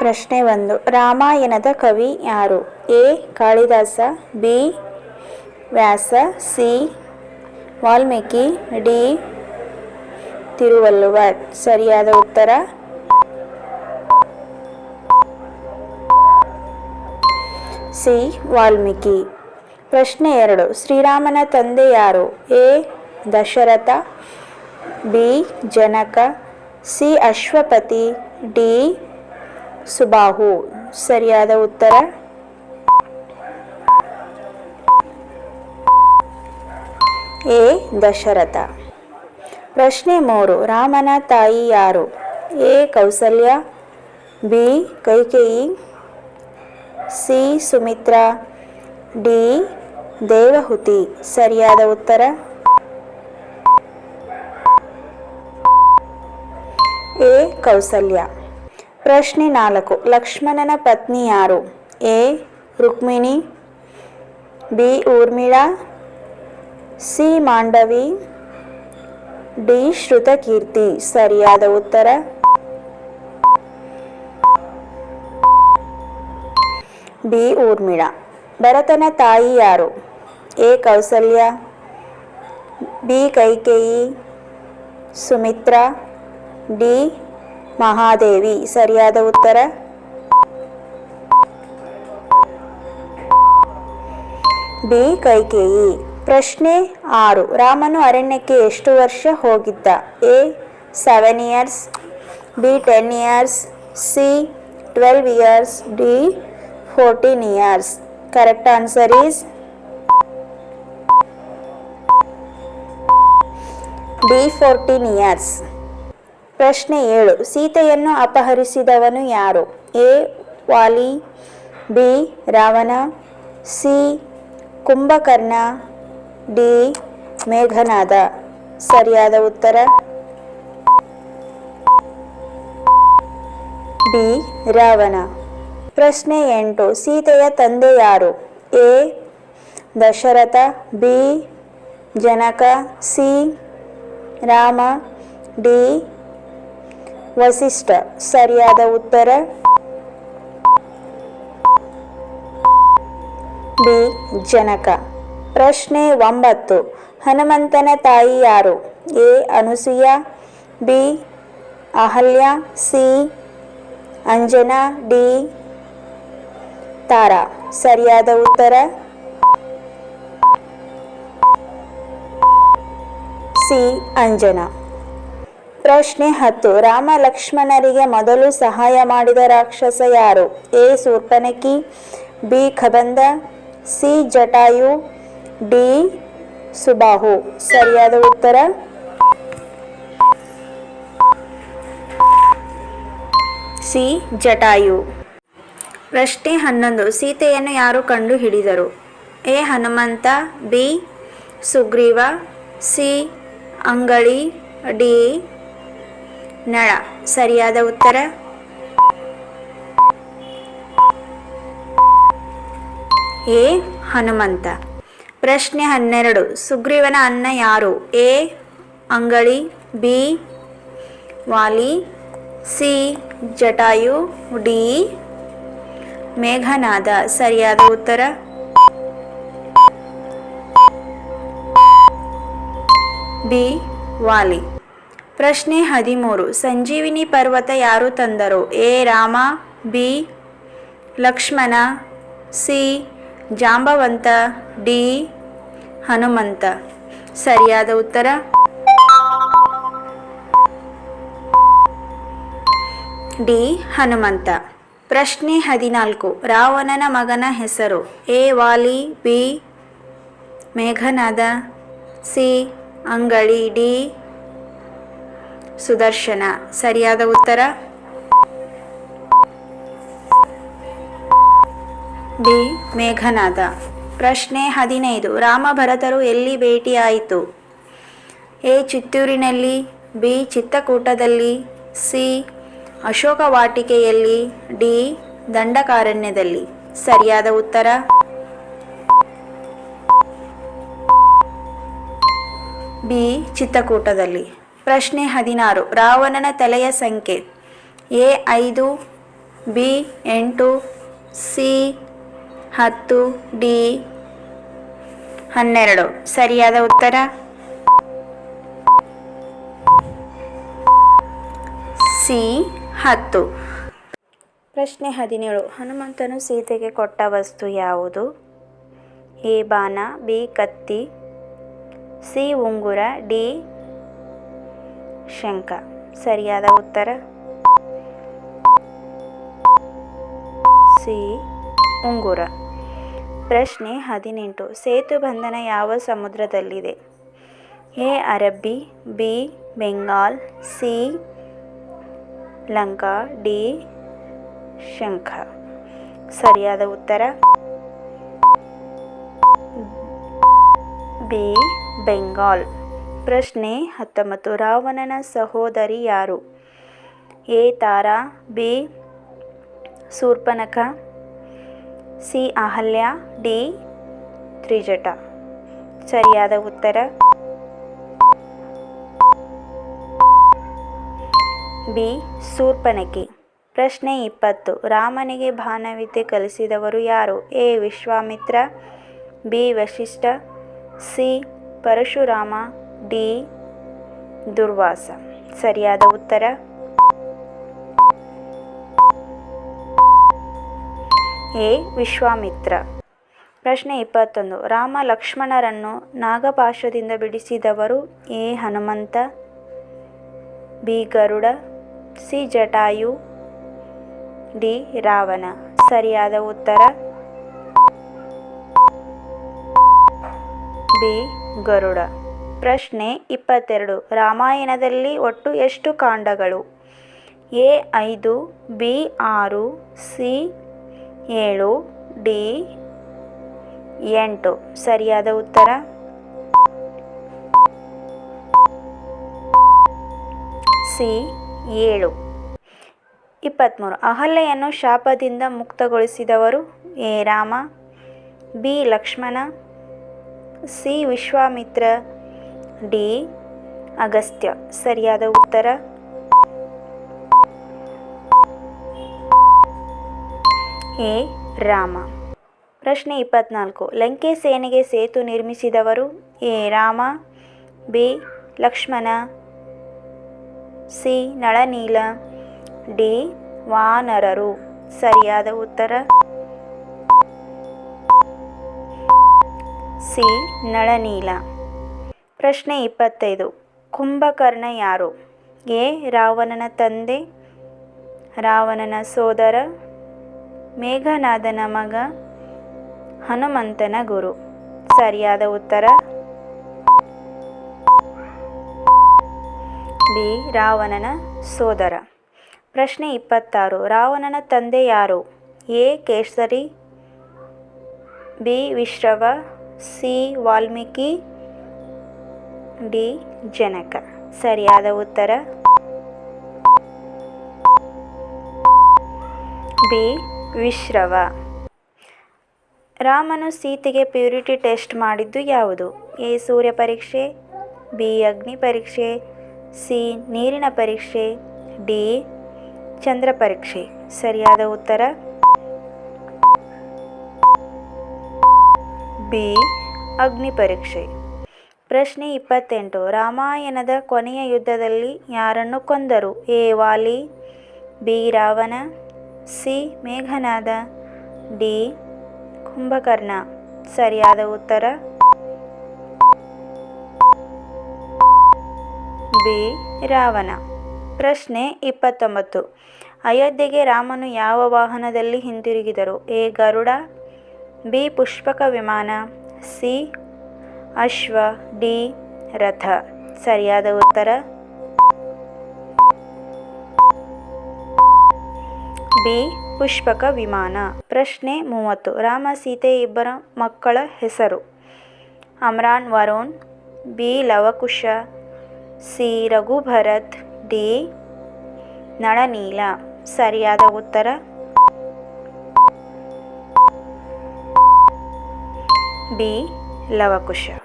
ಪ್ರಶ್ನೆ 1. ರಾಮಾಯಣದ ಕವಿ ಯಾರು? A. Kalidasa, B. Vyasa, C. Valmiki, D. Thiruvalluvar. ಸರಿಯಾದ ಉತ್ತರ ಸಿ. ವಾಲ್ಮೀಕಿ. ಪ್ರಶ್ನೆ 2. ಶ್ರೀರಾಮನ ತಂದೆ ಯಾರು? A. Dasharatha, B. Janaka, C. Ashwapati, D. Subahu. ಸರಿಯಾದ ಉತ್ತರ ಎ. ದಶರಥ. ಪ್ರಶ್ನೆ 3. ರಾಮನ ತಾಯಿ ಯಾರು? A. Kausalya, B. Kaikeyi, C. Sumitra, D. Devahuti. ಸರಿಯಾದ ಉತ್ತರ ಎ. ಕೌಸಲ್ಯ. ಪ್ರಶ್ನೆ 4. ಲಕ್ಷ್ಮಣನ ಪತ್ನಿ ಯಾರು? A. Rukmini, B. Urmila, C. Mandavi, D. Shrutakirti. ಸರಿಯಾದ ಉತ್ತರ ಬಿ. ಊರ್ಮಿಳಾ. ಭರತನ ತಾಯಿ ಯಾರು? A. Kausalya, B. Kaikeyi, Sumitra, D. Mahadevi. ಸರಿಯಾದ ಉತ್ತರ ಬಿ. ಕೈಕೇಯಿ. ಪ್ರಶ್ನೆ 6. ರಾಮನು ಅರಣ್ಯಕ್ಕೆ ಎಷ್ಟು ವರ್ಷ ಹೋಗಿದ್ದ? A. 7 years, B. 10 years, C. 12 years, D. 14 years. Correct answer is D. 14 years. ಪ್ರಶ್ನೆ 7. ಸೀತೆಯನ್ನು ಅಪಹರಿಸಿದವನು ಯಾರು? A. Vali, B. Ravana, C. Kumbhakarna, D. Meghanada. ಸರಿಯಾದ ಉತ್ತರ ಬಿ. ರಾವಣ. ಪ್ರಶ್ನೆ 8. ಸೀತೆಯ ತಂದೆ ಯಾರು? A. Dasharatha, B. Janaka, C. Rama, D. Vasishtha. ಸರಿಯಾದ ಉತ್ತರ ಬಿ. ಜನಕ. ಪ್ರಶ್ನೆ 9. ಹನುಮಂತನ ತಾಯಿ ಯಾರು? A. Anasuya, B. Ahalya, C. Anjana, D. Tara. ಸರಿಯಾದ ಉತ್ತರ ಸಿ. ಅಂಜನಾ. ಪ್ರಶ್ನೆ 10. ರಾಮ ಲಕ್ಷ್ಮಣರಿಗೆ ಮೊದಲು ಸಹಾಯ ಮಾಡಿದ ರಾಕ್ಷಸ ಯಾರು? A. Shurpanakha, B. Kabandha, C. Jatayu, D. Subahu. ಸರಿಯಾದ ಉತ್ತರ ಸಿ. ಜಟಾಯು. ಪ್ರಶ್ನೆ 11. ಸೀತೆಯನ್ನು ಯಾರು ಕಂಡು ಹಿಡಿದರು? A. Hanumantha, B. Sugriva, C. Angali, D. Nala. ಸರಿಯಾದ ಉತ್ತರ ಎ. ಹನುಮಂತ. ಪ್ರಶ್ನೆ 12. ಸುಗ್ರೀವನ ಅಣ್ಣ ಯಾರು? A. Angali, B. Vali, C. Jatayu, D. Meghanada. ಸರಿಯಾದ ಉತ್ತರ ಬಿ. ವಾಲಿ. ಪ್ರಶ್ನೆ 13. ಸಂಜೀವಿನಿ ಪರ್ವತ ಯಾರು ತಂದರು? A. Rama, B. Lakshmana, C. Jambavanta, D. Hanumantha. ಸರಿಯಾದ ಉತ್ತರ ಡಿ. ಹನುಮಂತ. ಪ್ರಶ್ನೆ 14. ರಾವಣನ ಮಗನ ಹೆಸರು? A. Vali, B. Meghanada, C. Angali, D. Sudarshana. ಸರಿಯಾದ ಉತ್ತರ ಡಿ. ಮೇಘನಾದ. ಪ್ರಶ್ನೆ 15. ರಾಮ ಭರತರು ಎಲ್ಲಿ ಭೇಟಿಯಾಯಿತು? ಎ. ಚಿತ್ತೂರಿನಲ್ಲಿ, ಬಿ. ಚಿತ್ರಕೂಟದಲ್ಲಿ, ಸಿ. ಅಶೋಕ ವಾಟಿಕೆಯಲ್ಲಿ, ಡಿ. ದಂಡಕಾರಣ್ಯದಲ್ಲಿ. ಸರಿಯಾದ ಉತ್ತರ ಬಿ. ಚಿತ್ರಕೂಟದಲ್ಲಿ. ಪ್ರಶ್ನೆ 16. ರಾವಣನ ತಲೆಯ ಸಂಖ್ಯೆ? ಎ. 5, B 8, C 10, D 12. ಸರಿಯಾದ ಉತ್ತರ ಸಿ 10. ಪ್ರಶ್ನೆ 17. ಹನುಮಂತನು ಸೀತೆಗೆ ಕೊಟ್ಟ ವಸ್ತು ಯಾವುದು? ಎ ಬಾಣ, ಬಿ ಕತ್ತಿ, ಸಿ ಉಂಗುರ, ಡಿ ಶಂಖ. ಸರಿಯಾದ ಉತ್ತರ ಸಿ ಉಂಗುರ. ಪ್ರಶ್ನೆ 18. ಸೇತು ಬಂಧನ ಯಾವ ಸಮುದ್ರದಲ್ಲಿದೆ? ಎ ಅರಬ್ಬಿ, B Bengal, C Lanka, D ಶಂಖ. ಸರಿಯಾದ ಉತ್ತರ ಬಿ ಬೆಂಗಾಲ್. ಪ್ರಶ್ನೆ 19. ರಾವಣನ ಸಹೋದರಿ ಯಾರು? A Tara, B Shurpanakha, C Ahalya, D Trijata. ಸರಿಯಾದ ಉತ್ತರ ಬಿ ಶೂರ್ಪನಖಿ. ಪ್ರಶ್ನೆ 20. ರಾಮನಿಗೆ ಬಾಣವಿದ್ಯೆ ಕಲಿಸಿದವರು ಯಾರು? A Vishwamitra, B Vasishtha, C Parashurama, D Durvasa. ಸರಿಯಾದ ಉತ್ತರ ಎ ವಿಶ್ವಾಮಿತ್ರ. ಪ್ರಶ್ನೆ 21. ರಾಮ ಲಕ್ಷ್ಮಣರನ್ನು ನಾಗಪಾಶದಿಂದ ಬಿಡಿಸಿದವರು? A Hanumantha, B Garuda, C Jatayu, D Ravana. ಸರಿಯಾದ ಉತ್ತರ ಬಿ ಗರುಡ. ಪ್ರಶ್ನೆ 22. ರಾಮಾಯಣದಲ್ಲಿ ಒಟ್ಟು ಎಷ್ಟು ಕಾಂಡಗಳು? A 5, B 6, C 7, D 8. ಸರಿಯಾದ ಉತ್ತರ ಸಿ 7. 23. ಅಹಲ್ಯೆಯನ್ನು ಶಾಪದಿಂದ ಮುಕ್ತಗೊಳಿಸಿದವರು? A Rama, B Lakshmana, C Vishwamitra, D Agastya. ಸರಿಯಾದ ಉತ್ತರ ಎ ರಾಮ. ಪ್ರಶ್ನೆ 24. ಲಂಕೆ ಸೇನೆಗೆ ಸೇತು ನಿರ್ಮಿಸಿದವರು? A Rama, B Lakshmana, C Nala Neela, D ವಾನರರು. ಸರಿಯಾದ ಉತ್ತರ ಸಿ ನಳನೀಲ. ಪ್ರಶ್ನೆ 25. ಕುಂಭಕರ್ಣ ಯಾರು? ಎ ರಾವಣನ ತಂದೆ, ರಾವಣನ ಸೋದರ, ಮೇಘನಾದನ ಮಗ, ಹನುಮಂತನ ಗುರು. ಸರಿಯಾದ ಉತ್ತರ ಬಿ ರಾವಣನ ಸೋದರ. ಪ್ರಶ್ನೆ 26. ರಾವಣನ ತಂದೆ ಯಾರು? ಎ ಕೇಸರಿ, ಬಿ ವಿಶ್ರವ, ಸಿ ವಾಲ್ಮೀಕಿ, ಡಿ ಜನಕ. ಸರಿಯಾದ ಉತ್ತರ ಬಿ ವಿಶ್ರವ. ರಾಮನು ಸೀತೆಗೆ ಪ್ಯೂರಿಟಿ ಟೆಸ್ಟ್ ಮಾಡಿದ್ದು ಯಾವುದು? ಎ ಸೂರ್ಯ ಪರೀಕ್ಷೆ, ಬಿ ಅಗ್ನಿ ಪರೀಕ್ಷೆ, ಸಿ ನೀರಿನ ಪರೀಕ್ಷೆ, ಡಿ ಚಂದ್ರ ಪರೀಕ್ಷೆ. ಸರಿಯಾದ ಉತ್ತರ ಬಿ ಅಗ್ನಿ ಪರೀಕ್ಷೆ. ಪ್ರಶ್ನೆ 28. ರಾಮಾಯಣದ ಕೊನೆಯ ಯುದ್ಧದಲ್ಲಿ ಯಾರನ್ನು ಕೊಂದರು? A Vali, B Ravana, C Meghanada, D Kumbhakarna. ಸರಿಯಾದ ಉತ್ತರ ಬಿ ರಾವಣ. ಪ್ರಶ್ನೆ 29. ಅಯೋಧ್ಯೆಗೆ ರಾಮನು ಯಾವ ವಾಹನದಲ್ಲಿ ಹಿಂದಿರುಗಿದರು? ಎ ಗರುಡ, ಬಿ ಪುಷ್ಪಕ ವಿಮಾನ, ಸಿ ಅಶ್ವ, ಡಿ ರಥ. ಸರಿಯಾದ ಉತ್ತರ ಬಿ ಪುಷ್ಪಕ ವಿಮಾನ. ಪ್ರಶ್ನೆ 30. ರಾಮ ಸೀತೆ ಇಬ್ಬರ ಮಕ್ಕಳ ಹೆಸರು? ಅಮ್ರಾನ್ Varun, B Lava Kusha, C Raghu Bharat, D Nala Neela. ಸರಿಯಾದ ಉತ್ತರ ಬಿ ಲವಕುಶ.